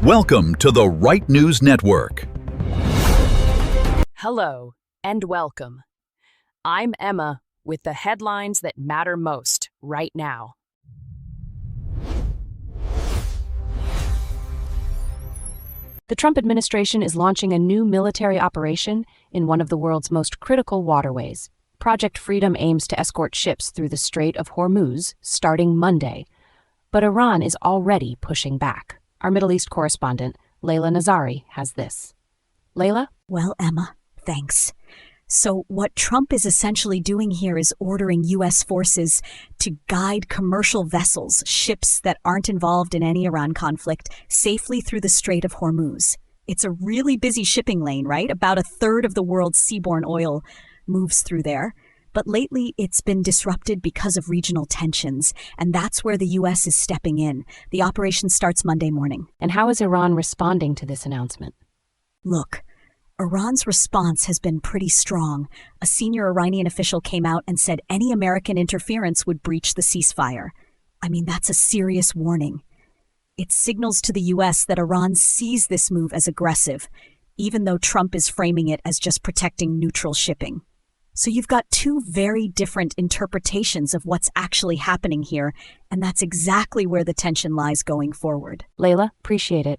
Welcome to the Right News Network. Hello and welcome. I'm Emma with the headlines that matter most right now. The Trump administration is launching a new military operation in one of the world's most critical waterways. Project Freedom aims to escort ships through the Strait of Hormuz starting Monday. But Iran is already pushing back. Our Middle East correspondent, Layla Nazari, has this. Layla? Well, Emma, thanks. So what Trump is essentially doing here is ordering U.S. forces to guide commercial vessels, ships that aren't involved in any Iran conflict, safely through the Strait of Hormuz. It's a really busy shipping lane, right? About a third of the world's seaborne oil moves through there. But lately, it's been disrupted because of regional tensions, and that's where the U.S. is stepping in. The operation starts Monday morning. And how is Iran responding to this announcement? Look, Iran's response has been pretty strong. A senior Iranian official came out and said any American interference would breach the ceasefire. I mean, that's a serious warning. It signals to the U.S. that Iran sees this move as aggressive, even though Trump is framing it as just protecting neutral shipping. So you've got two very different interpretations of what's actually happening here, and that's exactly where the tension lies going forward. Layla, appreciate it.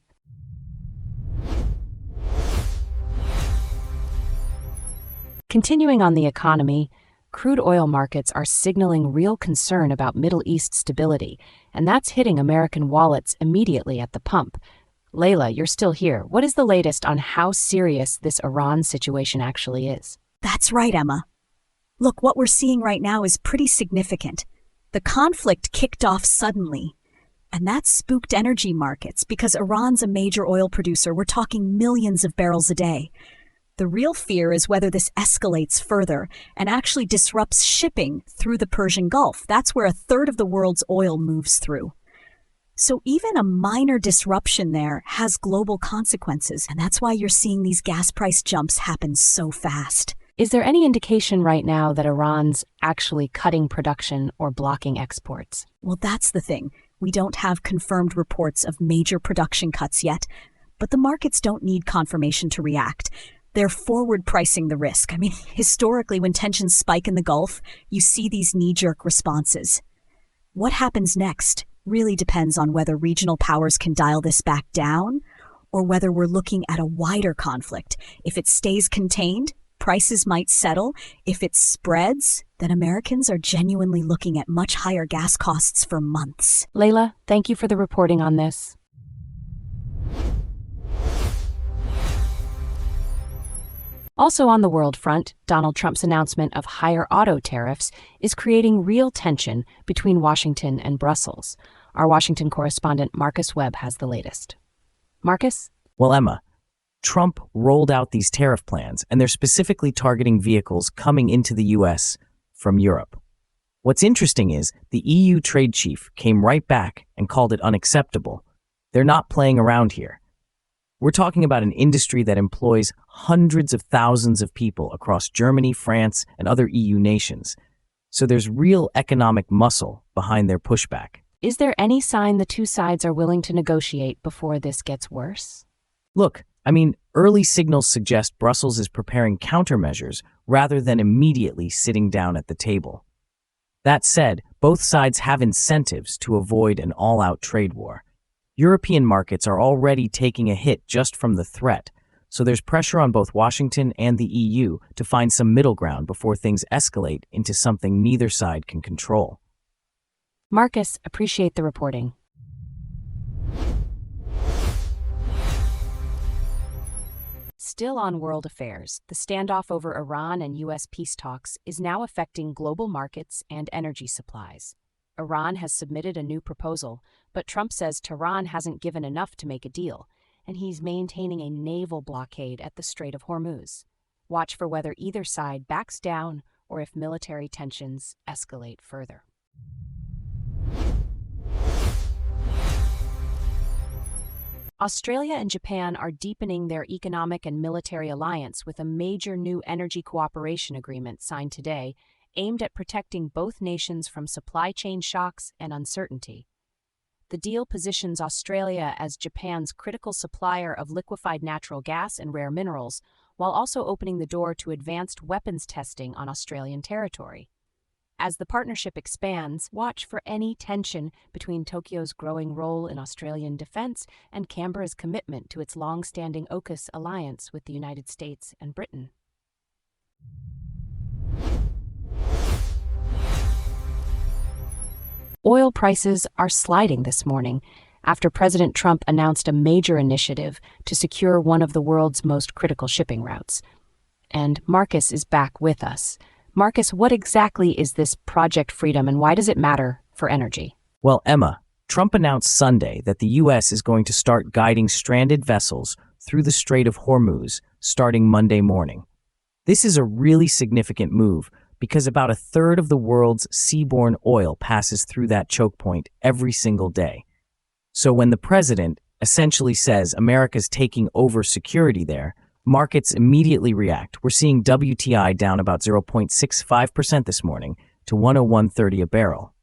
Continuing on the economy, crude oil markets are signaling real concern about Middle East stability, and that's hitting American wallets immediately at the pump. Layla, you're still here. What is the latest on how serious this Iran situation actually is? That's right, Emma. Look, what we're seeing right now is pretty significant. The conflict kicked off suddenly, and that spooked energy markets because Iran's a major oil producer. We're talking millions of barrels a day. The real fear is whether this escalates further and actually disrupts shipping through the Persian Gulf. That's where a third of the world's oil moves through. So even a minor disruption there has global consequences, and that's why you're seeing these gas price jumps happen so fast. Is there any indication right now that Iran's actually cutting production or blocking exports? Well, that's the thing. We don't have confirmed reports of major production cuts yet, but the markets don't need confirmation to react. They're forward pricing the risk. I mean, historically, when tensions spike in the Gulf, you see these knee-jerk responses. What happens next really depends on whether regional powers can dial this back down or whether we're looking at a wider conflict. If it stays contained, prices might settle. If it spreads, then Americans are genuinely looking at much higher gas costs for months. Layla, thank you for the reporting on this. Also on the world front, Donald Trump's announcement of higher auto tariffs is creating real tension between Washington and Brussels. Our Washington correspondent Marcus Webb has the latest. Marcus? Well, Emma, Trump rolled out these tariff plans, and they're specifically targeting vehicles coming into the U.S. from Europe. What's interesting is the EU trade chief came right back and called it unacceptable. They're not playing around here. We're talking about an industry that employs hundreds of thousands of people across Germany, France, and other EU nations. So there's real economic muscle behind their pushback. Is there any sign the two sides are willing to negotiate before this gets worse? Look, early signals suggest Brussels is preparing countermeasures rather than immediately sitting down at the table. That said, both sides have incentives to avoid an all-out trade war. European markets are already taking a hit just from the threat, so there's pressure on both Washington and the EU to find some middle ground before things escalate into something neither side can control. Marcus, appreciate the reporting. Still on world affairs, the standoff over Iran and U.S. peace talks is now affecting global markets and energy supplies. Iran has submitted a new proposal, but Trump says Tehran hasn't given enough to make a deal, and he's maintaining a naval blockade at the Strait of Hormuz. Watch for whether either side backs down or if military tensions escalate further. Australia and Japan are deepening their economic and military alliance with a major new energy cooperation agreement signed today, aimed at protecting both nations from supply chain shocks and uncertainty. The deal positions Australia as Japan's critical supplier of liquefied natural gas and rare minerals, while also opening the door to advanced weapons testing on Australian territory. As the partnership expands, watch for any tension between Tokyo's growing role in Australian defense and Canberra's commitment to its long-standing AUKUS alliance with the United States and Britain. Oil prices are sliding this morning after President Trump announced a major initiative to secure one of the world's most critical shipping routes. And Marcus is back with us. Marcus, what exactly is this Project Freedom and why does it matter for energy? Well, Emma, Trump announced Sunday that the U.S. is going to start guiding stranded vessels through the Strait of Hormuz starting Monday morning. This is a really significant move because about a third of the world's seaborne oil passes through that choke point every single day. So when the president essentially says America's taking over security there, markets immediately react. We're seeing WTI down about 0.65% this morning to 101.30 a barrel.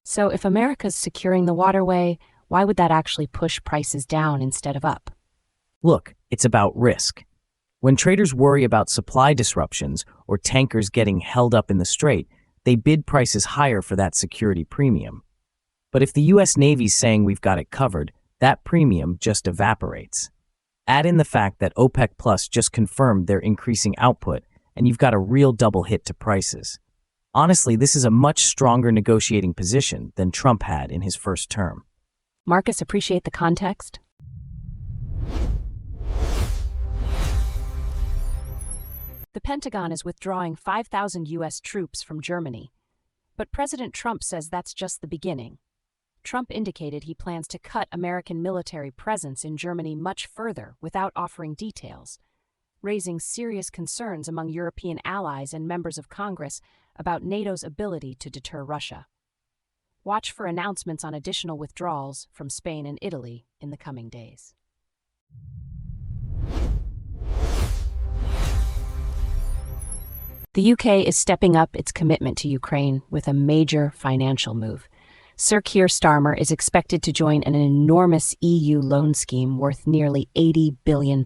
So if America's securing the waterway, why would that actually push prices down instead of up? Look, it's about risk. When traders worry about supply disruptions or tankers getting held up in the strait, they bid prices higher for that security premium. But if the U.S. Navy's saying we've got it covered, that premium just evaporates. Add in the fact that OPEC Plus just confirmed they're increasing output, and you've got a real double hit to prices. Honestly, this is a much stronger negotiating position than Trump had in his first term. Marcus, appreciate the context? The Pentagon is withdrawing 5,000 U.S. troops from Germany. But President Trump says that's just the beginning. Trump indicated he plans to cut American military presence in Germany much further without offering details, raising serious concerns among European allies and members of Congress about NATO's ability to deter Russia. Watch for announcements on additional withdrawals from Spain and Italy in the coming days. The UK is stepping up its commitment to Ukraine with a major financial move. Sir Keir Starmer is expected to join an enormous EU loan scheme worth nearly £80 billion.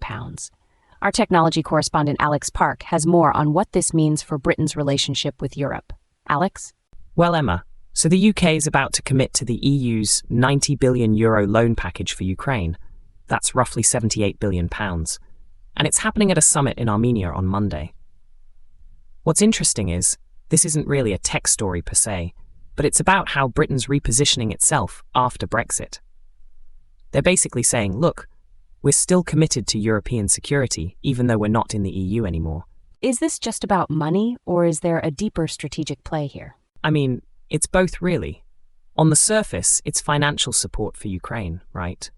Our technology correspondent Alex Park has more on what this means for Britain's relationship with Europe. Alex? Well, Emma, so the UK is about to commit to the EU's €90 billion loan package for Ukraine. That's roughly £78 billion. And it's happening at a summit in Armenia on Monday. What's interesting is, this isn't really a tech story per se, but it's about how Britain's repositioning itself after Brexit. They're basically saying, look, we're still committed to European security, even though we're not in the EU anymore. Is this just about money, or is there a deeper strategic play here? I mean, it's both really. On the surface, it's financial support for Ukraine, right?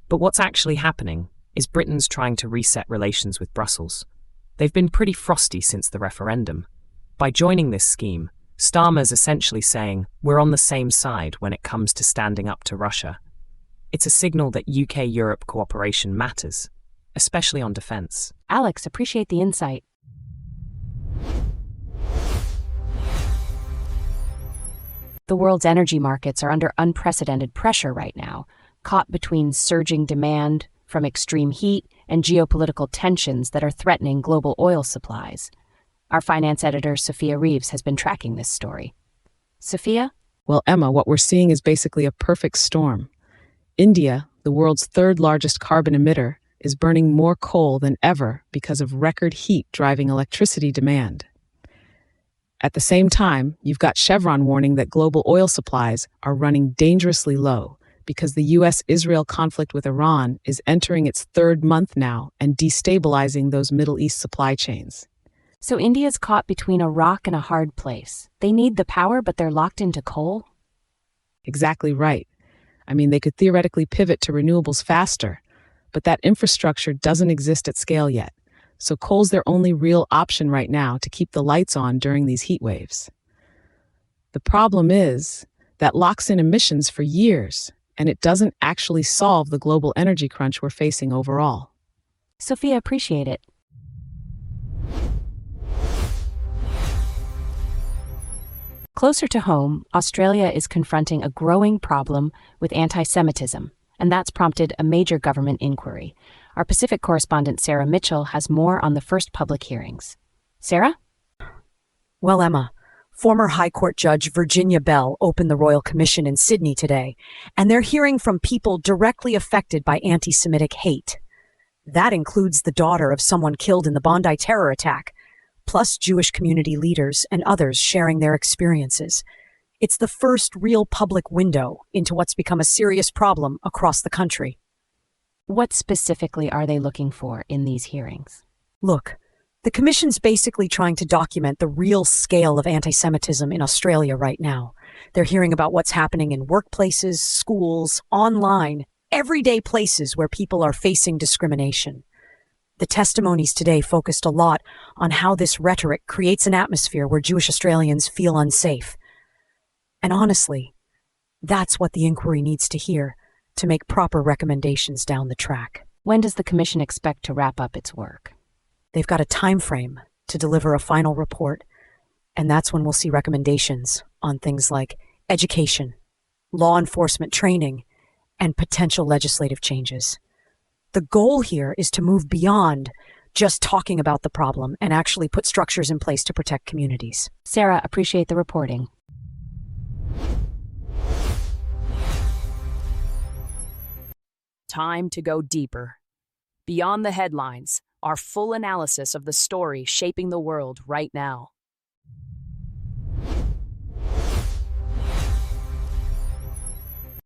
But what's actually happening is Britain's trying to reset relations with Brussels. They've been pretty frosty since the referendum. By joining this scheme, Starmer's essentially saying we're on the same side when it comes to standing up to Russia. It's a signal that UK-Europe cooperation matters, especially on defense. Alex, appreciate the insight. The world's energy markets are under unprecedented pressure right now, caught between surging demand from extreme heat and geopolitical tensions that are threatening global oil supplies. Our finance editor, Sophia Reeves, has been tracking this story. Sophia? Well, Emma, what we're seeing is basically a perfect storm. India, the world's third largest carbon emitter, is burning more coal than ever because of record heat driving electricity demand. At the same time, you've got Chevron warning that global oil supplies are running dangerously low because the U.S.-Israel conflict with Iran is entering its third month now and destabilizing those Middle East supply chains. So India's caught between a rock and a hard place. They need the power, but they're locked into coal? Exactly right. I mean, they could theoretically pivot to renewables faster, but that infrastructure doesn't exist at scale yet. So coal's their only real option right now to keep the lights on during these heat waves. The problem is that locks in emissions for years, and it doesn't actually solve the global energy crunch we're facing overall. Sophia, appreciate it. Closer to home, Australia is confronting a growing problem with anti-Semitism, and that's prompted a major government inquiry. Our Pacific correspondent Sarah Mitchell has more on the first public hearings. Sarah? Well, Emma, former High Court Judge Virginia Bell opened the Royal Commission in Sydney today, and they're hearing from people directly affected by anti-Semitic hate. That includes the daughter of someone killed in the Bondi terror attack, plus Jewish community leaders and others sharing their experiences. It's the first real public window into what's become a serious problem across the country. What specifically are they looking for in these hearings? Look, the Commission's basically trying to document the real scale of anti-Semitism in Australia right now. They're hearing about what's happening in workplaces, schools, online, everyday places where people are facing discrimination. The testimonies today focused a lot on how this rhetoric creates an atmosphere where Jewish Australians feel unsafe. And honestly, that's what the inquiry needs to hear to make proper recommendations down the track. When does the Commission expect to wrap up its work? They've got a time frame to deliver a final report, and that's when we'll see recommendations on things like education, law enforcement training, and potential legislative changes. The goal here is to move beyond just talking about the problem and actually put structures in place to protect communities. Sarah, appreciate the reporting. Time to go deeper. Beyond the headlines, our full analysis of the story shaping the world right now.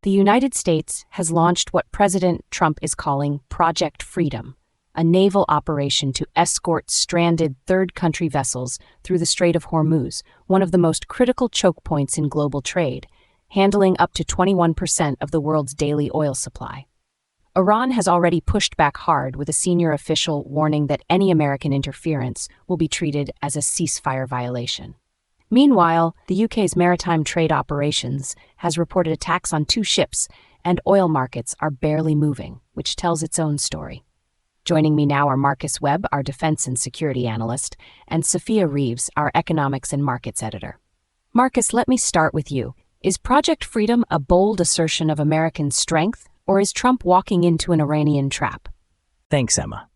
The United States has launched what President Trump is calling Project Freedom, a naval operation to escort stranded third country vessels through the Strait of Hormuz, one of the most critical choke points in global trade, handling up to 21% of the world's daily oil supply. Iran has already pushed back hard, with a senior official warning that any American interference will be treated as a ceasefire violation. Meanwhile, the UK's Maritime Trade Operations has reported attacks on 2 ships, and oil markets are barely moving, which tells its own story. Joining me now are Marcus Webb, our defense and security analyst, and Sophia Reeves, our economics and markets editor. Marcus, let me start with you. Is Project Freedom a bold assertion of American strength, or is Trump walking into an Iranian trap? Thanks, Emma.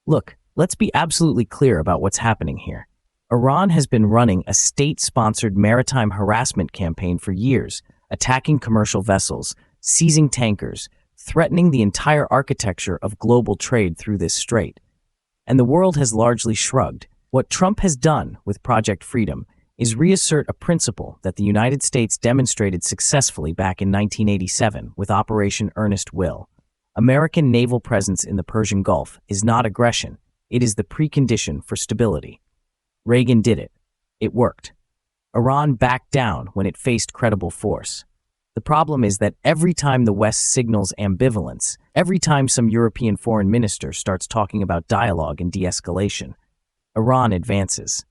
Look, let's be absolutely clear about what's happening here. Iran has been running a state-sponsored maritime harassment campaign for years, attacking commercial vessels, seizing tankers, threatening the entire architecture of global trade through this strait. And the world has largely shrugged. What Trump has done with Project Freedom is reassert a principle that the United States demonstrated successfully back in 1987 with Operation Earnest Will. American naval presence in the Persian Gulf is not aggression, it is the precondition for stability. Reagan did it. It worked. Iran backed down when it faced credible force. The problem is that every time the West signals ambivalence, every time some European foreign minister starts talking about dialogue and de-escalation, Iran advances.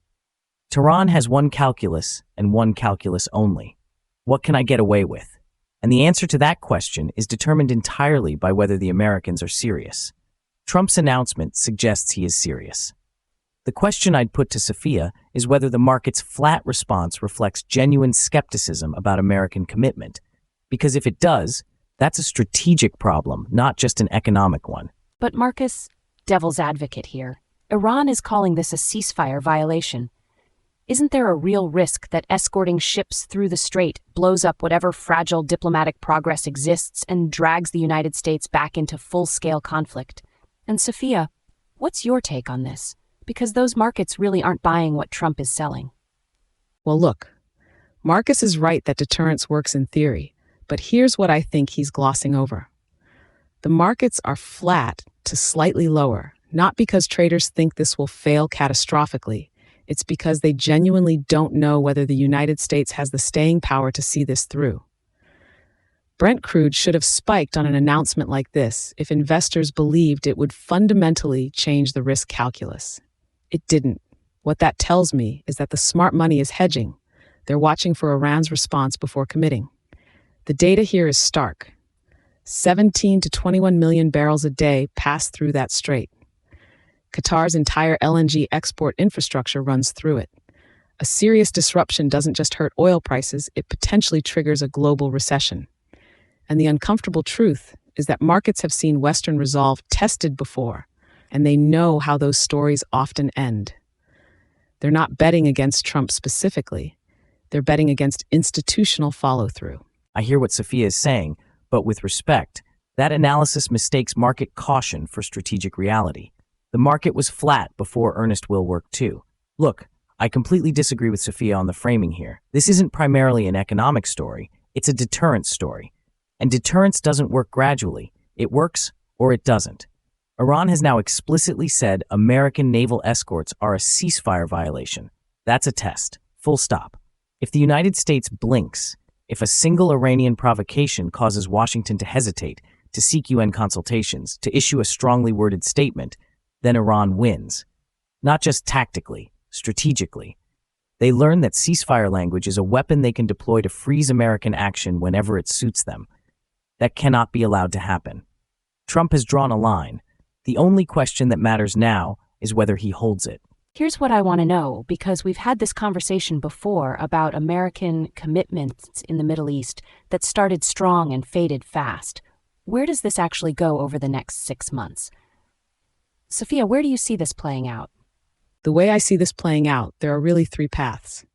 Tehran has one calculus and one calculus only. What can I get away with? And the answer to that question is determined entirely by whether the Americans are serious. Trump's announcement suggests he is serious. The question I'd put to Sophia is whether the market's flat response reflects genuine skepticism about American commitment. Because if it does, that's a strategic problem, not just an economic one. But Marcus, devil's advocate here, Iran is calling this a ceasefire violation. Isn't there a real risk that escorting ships through the strait blows up whatever fragile diplomatic progress exists and drags the United States back into full-scale conflict? And Sophia, what's your take on this? Because those markets really aren't buying what Trump is selling. Well, look, Marcus is right that deterrence works in theory, but here's what I think he's glossing over. The markets are flat to slightly lower, not because traders think this will fail catastrophically. It's because they genuinely don't know whether the United States has the staying power to see this through. Brent crude should have spiked on an announcement like this if investors believed it would fundamentally change the risk calculus. It didn't. What that tells me is that the smart money is hedging. They're watching for Iran's response before committing. The data here is stark. 17 to 21 million barrels a day pass through that strait. Qatar's entire LNG export infrastructure runs through it. A serious disruption doesn't just hurt oil prices, it potentially triggers a global recession. And the uncomfortable truth is that markets have seen Western resolve tested before, and they know how those stories often end. They're not betting against Trump specifically, they're betting against institutional follow-through. I hear what Sophia is saying, but with respect, that analysis mistakes market caution for strategic reality. The market was flat before Ernest will work too. Look, I completely disagree with Sophia on the framing here. This isn't primarily an economic story, it's a deterrence story. And deterrence doesn't work gradually. It works or it doesn't. Iran has now explicitly said American naval escorts are a ceasefire violation. That's a test. Full stop. If the United States blinks, if a single Iranian provocation causes Washington to hesitate, to seek UN consultations, to issue a strongly worded statement, then Iran wins. Not just tactically, strategically. They learn that ceasefire language is a weapon they can deploy to freeze American action whenever it suits them. That cannot be allowed to happen. Trump has drawn a line. The only question that matters now is whether he holds it. Here's what I want to know, because we've had this conversation before about American commitments in the Middle East that started strong and faded fast. Where does this actually go over the next 6 months? Sophia, where do you see this playing out? The way I see this playing out, there are really 3 paths.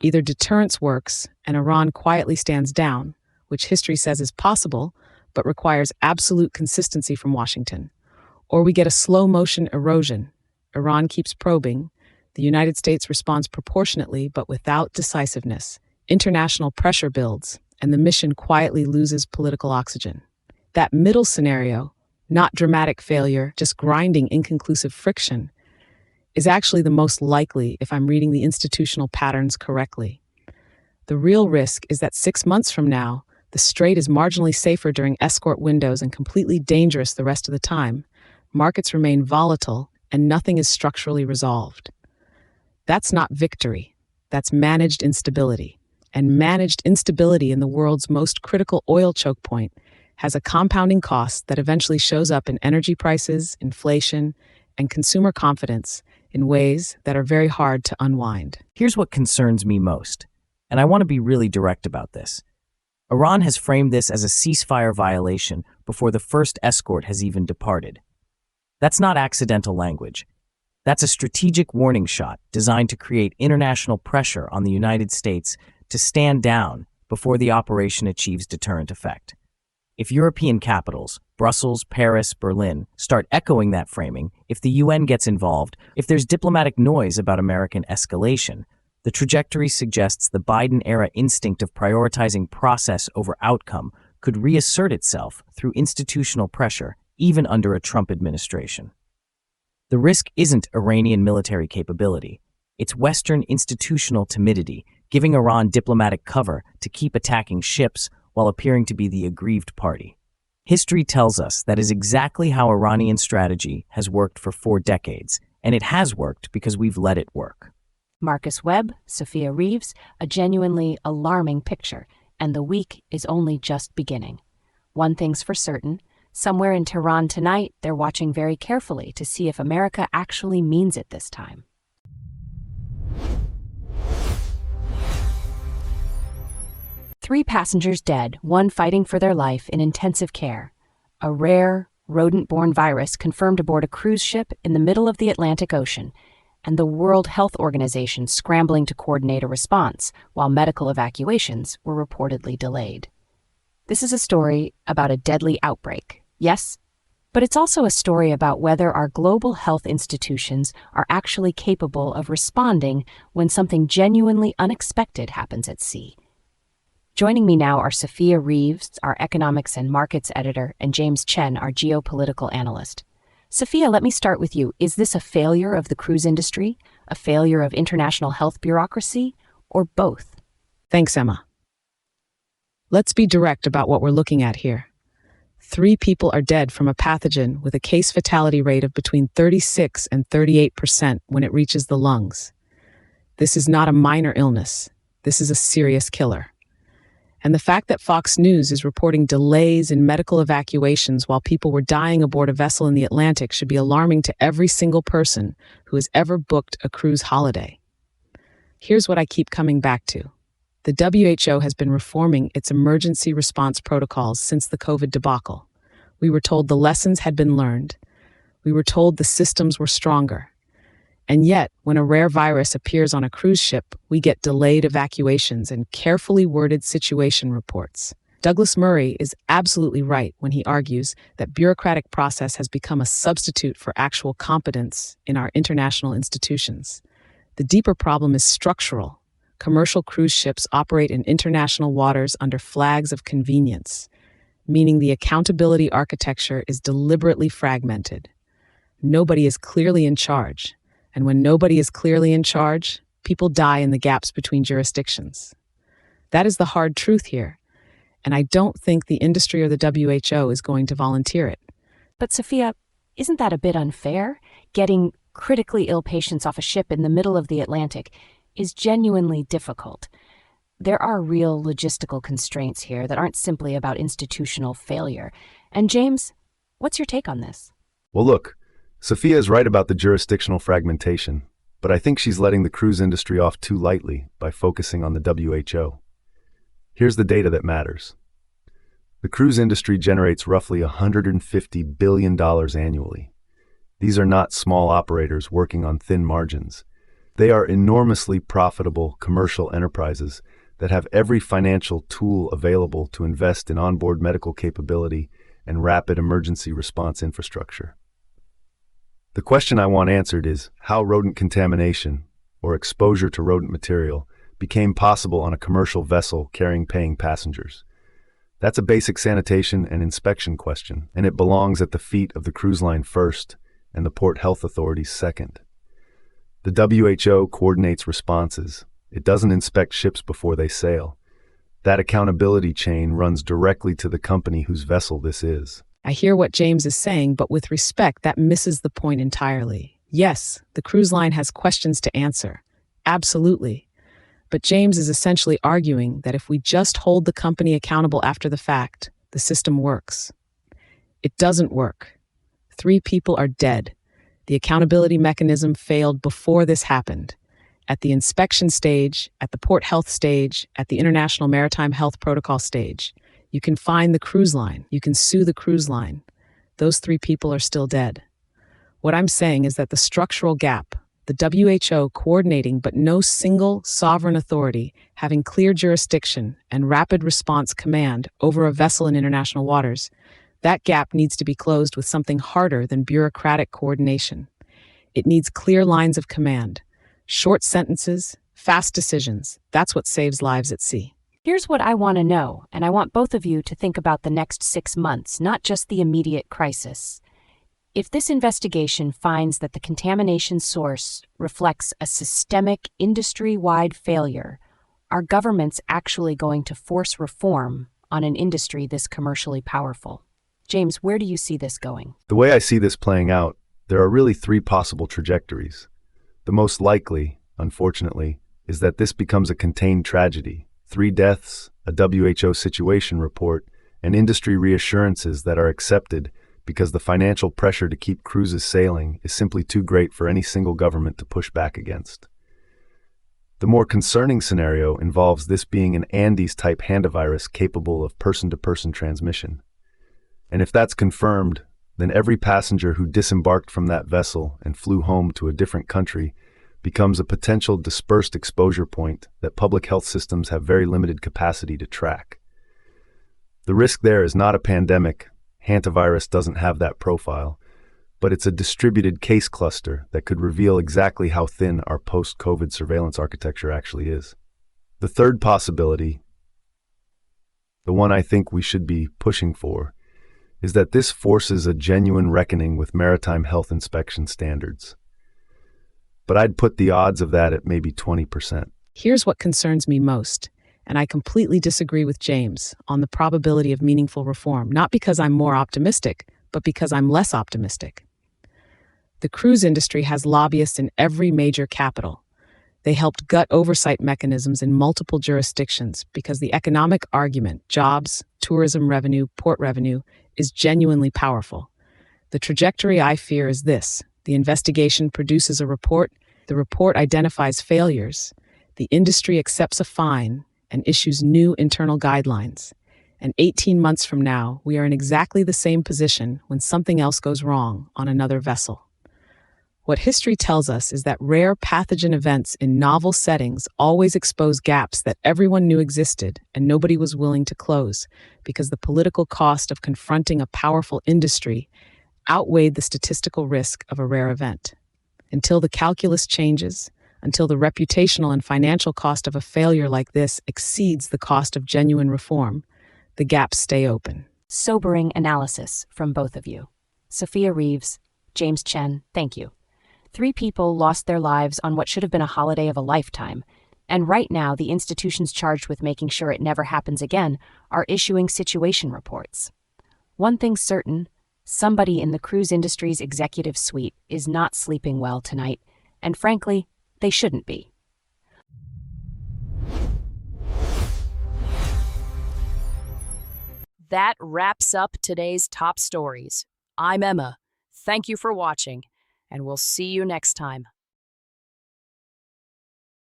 Either deterrence works and Iran quietly stands down, which history says is possible, but requires absolute consistency from Washington. Or we get a slow-motion erosion. Iran keeps probing. The United States responds proportionately, but without decisiveness. International pressure builds, and the mission quietly loses political oxygen. That middle scenario, not dramatic failure, just grinding inconclusive friction, is actually the most likely if I'm reading the institutional patterns correctly. The real risk is that 6 months from now, the Strait is marginally safer during escort windows and completely dangerous the rest of the time. Markets remain volatile, and nothing is structurally resolved. That's not victory. That's managed instability. And managed instability in the world's most critical oil choke point has a compounding cost that eventually shows up in energy prices, inflation, and consumer confidence in ways that are very hard to unwind. Here's what concerns me most, and I want to be really direct about this. Iran has framed this as a ceasefire violation before the first escort has even departed. That's not accidental language. That's a strategic warning shot designed to create international pressure on the United States to stand down before the operation achieves deterrent effect. If European capitals, Brussels, Paris, Berlin, start echoing that framing, if the UN gets involved, if there's diplomatic noise about American escalation, the trajectory suggests the Biden-era instinct of prioritizing process over outcome could reassert itself through institutional pressure, even under a Trump administration. The risk isn't Iranian military capability. It's Western institutional timidity, giving Iran diplomatic cover to keep attacking ships while appearing to be the aggrieved party. History tells us that is exactly how Iranian strategy has worked for 4 decades, and it has worked because we've let it work. Marcus Webb, Sophia Reeves, a genuinely alarming picture, and the week is only just beginning. One thing's for certain, somewhere in Tehran tonight, they're watching very carefully to see if America actually means it this time. Three passengers dead, one fighting for their life in intensive care. A rare, rodent-borne virus confirmed aboard a cruise ship in the middle of the Atlantic Ocean, and the World Health Organization scrambling to coordinate a response while medical evacuations were reportedly delayed. This is a story about a deadly outbreak, yes, but it's also a story about whether our global health institutions are actually capable of responding when something genuinely unexpected happens at sea. Joining me now are Sophia Reeves, our economics and markets editor, and James Chen, our geopolitical analyst. Sophia, let me start with you. Is this a failure of the cruise industry, a failure of international health bureaucracy, or both? Thanks, Emma. Let's be direct about what we're looking at here. 3 people are dead from a pathogen with a case fatality rate of between 36 and 38% when it reaches the lungs. This is not a minor illness. This is a serious killer. And the fact that Fox News is reporting delays in medical evacuations while people were dying aboard a vessel in the Atlantic should be alarming to every single person who has ever booked a cruise holiday. Here's what I keep coming back to. The WHO has been reforming its emergency response protocols since the COVID debacle. We were told the lessons had been learned. We were told the systems were stronger. And yet, when a rare virus appears on a cruise ship, we get delayed evacuations and carefully worded situation reports. Douglas Murray is absolutely right when he argues that bureaucratic process has become a substitute for actual competence in our international institutions. The deeper problem is structural. Commercial cruise ships operate in international waters under flags of convenience, meaning the accountability architecture is deliberately fragmented. Nobody is clearly in charge, and when nobody is clearly in charge, people die in the gaps between jurisdictions. That is the hard truth here, and I don't think the industry or the WHO is going to volunteer it. But Sophia, isn't that a bit unfair? Getting critically ill patients off a ship in the middle of the Atlantic is genuinely difficult. There are real logistical constraints here that aren't simply about institutional failure. And James, what's your take on this? Well, look, Sophia is right about the jurisdictional fragmentation, but I think she's letting the cruise industry off too lightly by focusing on the WHO. Here's the data that matters. The cruise industry generates roughly $150 billion annually. These are not small operators working on thin margins. They are enormously profitable commercial enterprises that have every financial tool available to invest in onboard medical capability and rapid emergency response infrastructure. The question I want answered is how rodent contamination, or exposure to rodent material, became possible on a commercial vessel carrying paying passengers. That's a basic sanitation and inspection question, and it belongs at the feet of the cruise line first and the port health authorities second. The WHO coordinates responses. It doesn't inspect ships before they sail. That accountability chain runs directly to the company whose vessel this is. I hear what James is saying, but with respect, that misses the point entirely. Yes, the cruise line has questions to answer. Absolutely. But James is essentially arguing that if we just hold the company accountable after the fact, the system works. It doesn't work. 3 people are dead. The accountability mechanism failed before this happened. At the inspection stage, at the port health stage, at the International Maritime Health Protocol stage, you can find the cruise line. You can sue the cruise line. Those 3 people are still dead. What I'm saying is that the structural gap, the WHO coordinating but no single sovereign authority having clear jurisdiction and rapid response command over a vessel in international waters, that gap needs to be closed with something harder than bureaucratic coordination. It needs clear lines of command, short sentences, fast decisions. That's what saves lives at sea. Here's what I want to know, and I want both of you to think about the next 6 months, not just the immediate crisis. If this investigation finds that the contamination source reflects a systemic, industry-wide failure, are governments actually going to force reform on an industry this commercially powerful? James, where do you see this going? The way I see this playing out, there are really 3 possible trajectories. The most likely, unfortunately, is that this becomes a contained tragedy. 3 deaths, a WHO situation report, and industry reassurances that are accepted because the financial pressure to keep cruises sailing is simply too great for any single government to push back against. The more concerning scenario involves this being an Andes-type hantavirus capable of person-to-person transmission. And if that's confirmed, then every passenger who disembarked from that vessel and flew home to a different country becomes a potential dispersed exposure point that public health systems have very limited capacity to track. The risk there is not a pandemic. Hantavirus doesn't have that profile, but it's a distributed case cluster that could reveal exactly how thin our post-COVID surveillance architecture actually is. The third possibility, the one I think we should be pushing for, is that this forces a genuine reckoning with maritime health inspection standards. But I'd put the odds of that at maybe 20%. Here's what concerns me most, and I completely disagree with James on the probability of meaningful reform, not because I'm more optimistic, but because I'm less optimistic. The cruise industry has lobbyists in every major capital. They helped gut oversight mechanisms in multiple jurisdictions because the economic argument, jobs, tourism revenue, port revenue, is genuinely powerful. The trajectory I fear is this. The investigation produces a report. The report identifies failures. The industry accepts a fine and issues new internal guidelines. And 18 months from now, we are in exactly the same position when something else goes wrong on another vessel. What history tells us is that rare pathogen events in novel settings always expose gaps that everyone knew existed and nobody was willing to close, because the political cost of confronting a powerful industry outweighed the statistical risk of a rare event. Until the calculus changes, until the reputational and financial cost of a failure like this exceeds the cost of genuine reform, the gaps stay open. Sobering analysis from both of you. Sophia Reeves, James Chen, thank you. 3 people lost their lives on what should have been a holiday of a lifetime, and right now the institutions charged with making sure it never happens again are issuing situation reports. One thing's certain, somebody in the cruise industry's executive suite is not sleeping well tonight, and frankly, they shouldn't be. That wraps up today's top stories. I'm Emma. Thank you for watching, and we'll see you next time.